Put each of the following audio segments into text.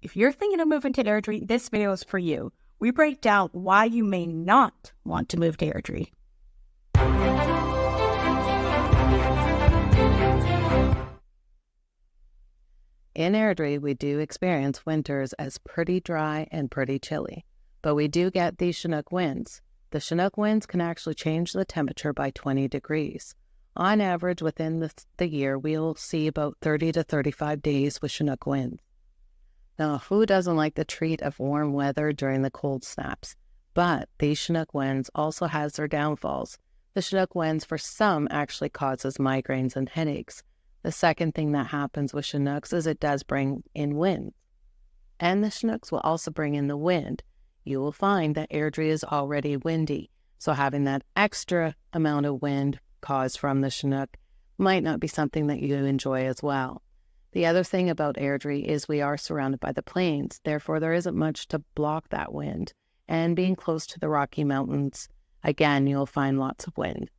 If you're thinking of moving to Airdrie, this video is for you. We break down why you may not want to move to Airdrie. In Airdrie, we do experience winters as pretty dry and pretty chilly, but we do get these Chinook winds. The Chinook winds can actually change the temperature by 20 degrees. On average, within the year, we'll see about 30 to 35 days with Chinook winds. Now, who doesn't like the treat of warm weather during the cold snaps? But these Chinook winds also has their downfalls. The Chinook winds for some actually causes migraines and headaches. The second thing that happens with Chinooks is it does bring in wind. And the Chinooks will also bring in the wind. You will find that Airdrie is already windy, so having that extra amount of wind caused from the Chinook might not be something that you enjoy as well. The other thing about Airdrie is we are surrounded by the plains, therefore there isn't much to block that wind. And being close to the Rocky Mountains, again, you'll find lots of wind.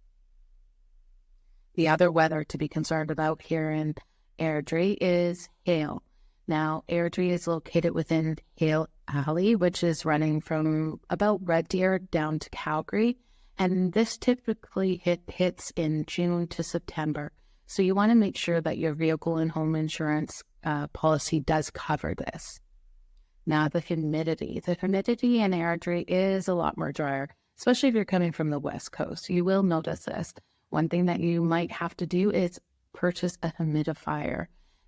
The other weather to be concerned about here in Airdrie is hail. Now, Airdrie is located within Hail Alley, which is running from about Red Deer down to Calgary, and this typically hits in June to September. So you want to make sure that your vehicle and home insurance policy does cover this. Now, the humidity. The humidity in Airdrie is a lot more drier, especially if you're coming from the West Coast. You will notice this. One thing that you might have to do is purchase a humidifier.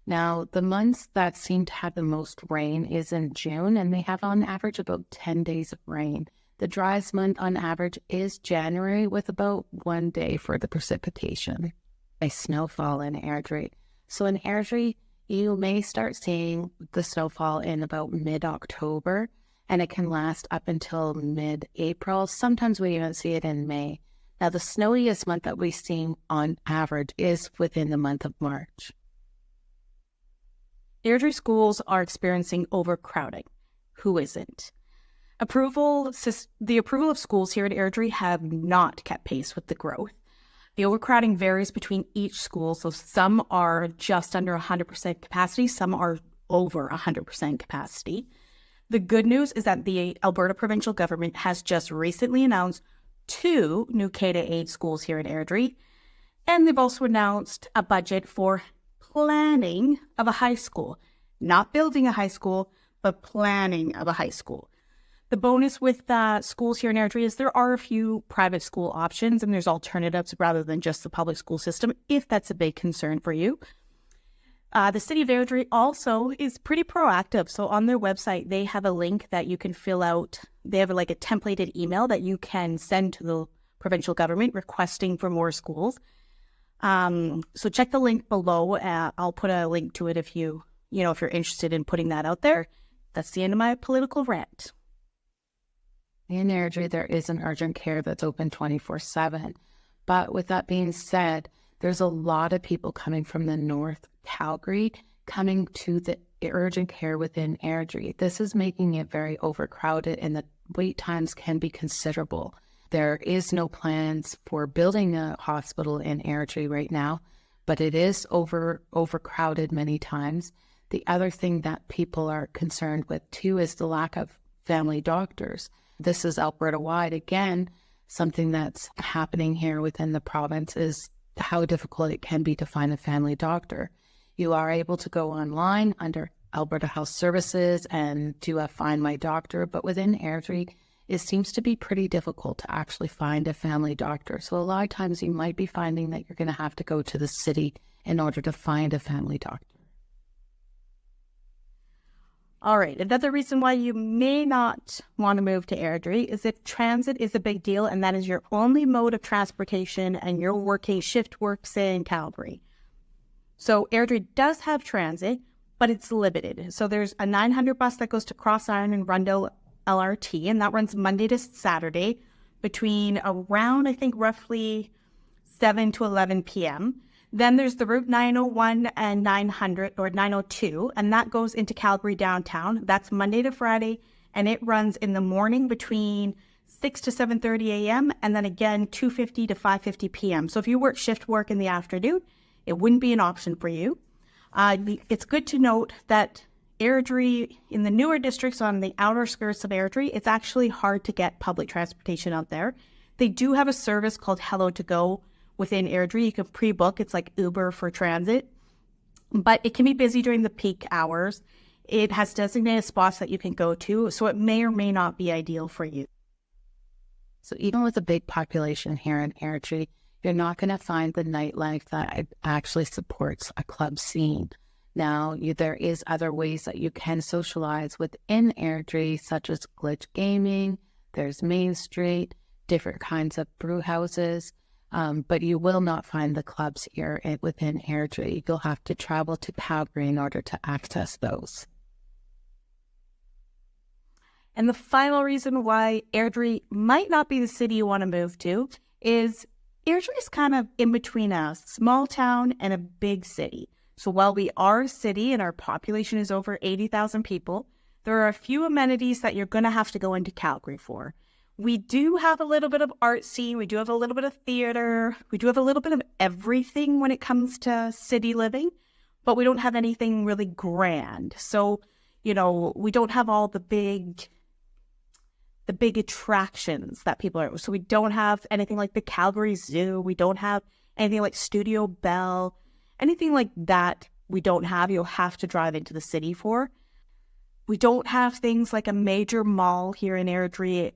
Now, the months that seem to have the most rain is in June, and they have on average about 10 days of rain. The driest month on average is January, with about 1 day for the precipitation. A snowfall in Airdrie. So in Airdrie, you may start seeing the snowfall in about mid-October, and it can last up until mid-April. Sometimes we even see it in May. Now, the snowiest month that we've seen on average is within the month of March. Airdrie schools are experiencing overcrowding. Who isn't? The approval of schools here at Airdrie have not kept pace with the growth. The overcrowding varies between each school, so some are just under 100% capacity, some are over 100% capacity. The good news is that the Alberta provincial government has just recently announced 2 new K-8 schools here in Airdrie, and they've also announced a budget for planning of a high school. Not building a high school, but planning of a high school. The bonus with schools here in Airdrie is there are a few private school options, and there's alternatives rather than just the public school system, if that's a big concern for you. The City of Airdrie also is pretty proactive. So on their website, they have a link that you can fill out. They have like a templated email that you can send to the provincial government requesting for more schools. So check the link below. I'll put a link to it if you're interested in putting that out there. That's the end of my political rant. In Airdrie, there is an urgent care that's open 24/7. But with that being said, there's a lot of people coming from the North Calgary coming to the urgent care within Airdrie. This is making it very overcrowded, and the wait times can be considerable. There is no plans for building a hospital in Airdrie right now, but it is overcrowded many times. The other thing that people are concerned with too is the lack of family doctors. This is Alberta-wide. Again, something that's happening here within the province is how difficult it can be to find a family doctor. You are able to go online under Alberta Health Services and do a Find My Doctor, but within Airdrie, it seems to be pretty difficult to actually find a family doctor. So a lot of times you might be finding that you're going to have to go to the city in order to find a family doctor. All right, another reason why you may not want to move to Airdrie is if transit is a big deal and that is your only mode of transportation and you're working shift work, say, in Calgary. So Airdrie does have transit, but it's limited. So there's a 900 bus that goes to Cross Island and Rundle LRT, and that runs Monday to Saturday between around, I think, roughly 7 to 11 p.m. Then there's the Route 901 and 900 or 902, and that goes into Calgary downtown. That's Monday to Friday, and it runs in the morning between 6 to 7:30 a.m. and then again 2:50 to 5:50 p.m. So if you work shift work in the afternoon, it wouldn't be an option for you. It's good to note that Airdrie, in the newer districts on the outer skirts of Airdrie, it's actually hard to get public transportation out there. They do have a service called Hello to Go within Airdrie. You can pre-book. It's like Uber for transit, but it can be busy during the peak hours. It has designated spots that you can go to, so it may or may not be ideal for you. So even with a big population here in Airdrie, you're not going to find the nightlife that actually supports a club scene. Now, there is other ways that you can socialize within Airdrie, such as glitch gaming. There's Main Street, different kinds of brew houses, but you will not find the clubs here within Airdrie. You'll have to travel to Calgary in order to access those. And the final reason why Airdrie might not be the city you want to move to is Airdrie is kind of in between a small town and a big city. So while we are a city and our population is over 80,000 people, there are a few amenities that you're going to have to go into Calgary for. We do have a little bit of art scene. We do have a little bit of theater. We do have a little bit of everything when it comes to city living, but we don't have anything really grand. So, we don't have all the big attractions that people are. So we don't have anything like the Calgary Zoo. We don't have anything like Studio Bell. Anything like that we don't have. You'll have to drive into the city for. We don't have things like a major mall here in Airdrie.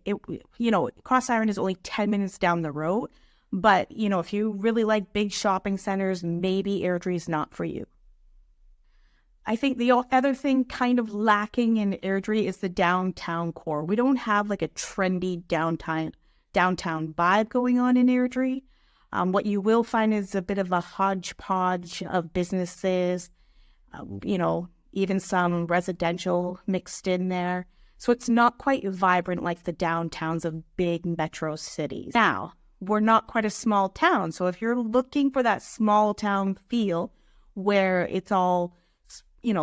Cross Iron is only 10 minutes down the road. But, if you really like big shopping centers, maybe Airdrie is not for you. I think the other thing kind of lacking in Airdrie is the downtown core. We don't have like a trendy downtown vibe going on in Airdrie. What you will find is a bit of a hodgepodge of businesses, even some residential mixed in there. So it's not quite vibrant like the downtowns of big metro cities. Now, we're not quite a small town. So if you're looking for that small town feel where it's all,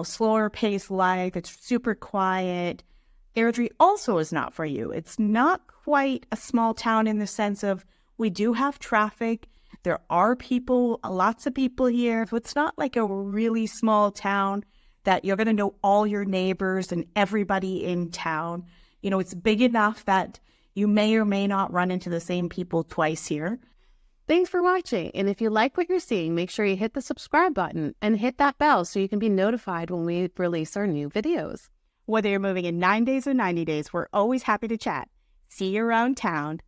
slower paced life, it's super quiet, Airdrie also is not for you. It's not quite a small town in the sense of we do have traffic. There are people, lots of people here. So it's not like a really small town that you're going to know all your neighbors and everybody in town. It's big enough that you may or may not run into the same people twice here. Thanks for watching. And if you like what you're seeing, make sure you hit the subscribe button and hit that bell so you can be notified when we release our new videos. Whether you're moving in 9 days or 90 days, we're always happy to chat. See you around town.